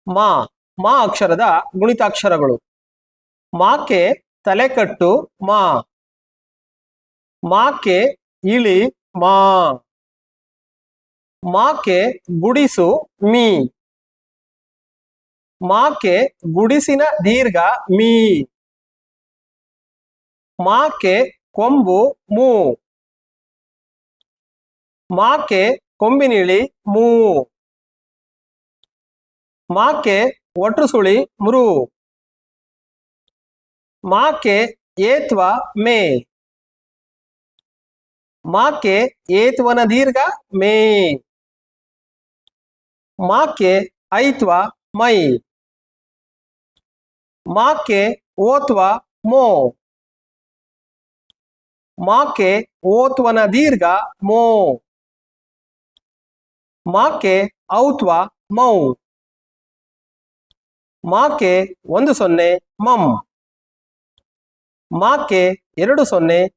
ಮಾ ಮಾ ಅಕ್ಷರದ ಗುಣಿತಾಕ್ಷರಗಳು. ಮಾಕೆ ತಲೆಕಟ್ಟು ಮಾ. ಮಾಕೆ ಇಳಿ ಮಾ. ಮಾಕೆ ಗುಡಿಸು ಮೀ. ಮಾಕೆ ಗುಡಿಸಿನ ದೀರ್ಘ ಮೀ. ಮಾಕೆ ಕೊಂಬು ಮೂ. ಮಾಕೆ ಕೊಂಬಿನಿಳಿ ಮೂ. ಮಾಕೆ ಒಟ್ರು ಸುಳಿ ಮೃ. ಮಾಕೆ ಏತ್ವ ಮೇ. ಮಾಕೆ ಏತ್ವನ ದೀರ್ಘ ಮೇ. ಮಾಕೆ ಐತ್ವ ಮೈ. ಮಾಕೆ ಓತ್ವ ಮೋ. ಮಾಕೆ ಓತ್ವನ ದೀರ್ಘ ಮೋ. ಮಾಕೆ ಔತ್ವ ಮೌ. ಮಾಕೆ 1 0 ಮಂ. ಮಾಕೆ 2 0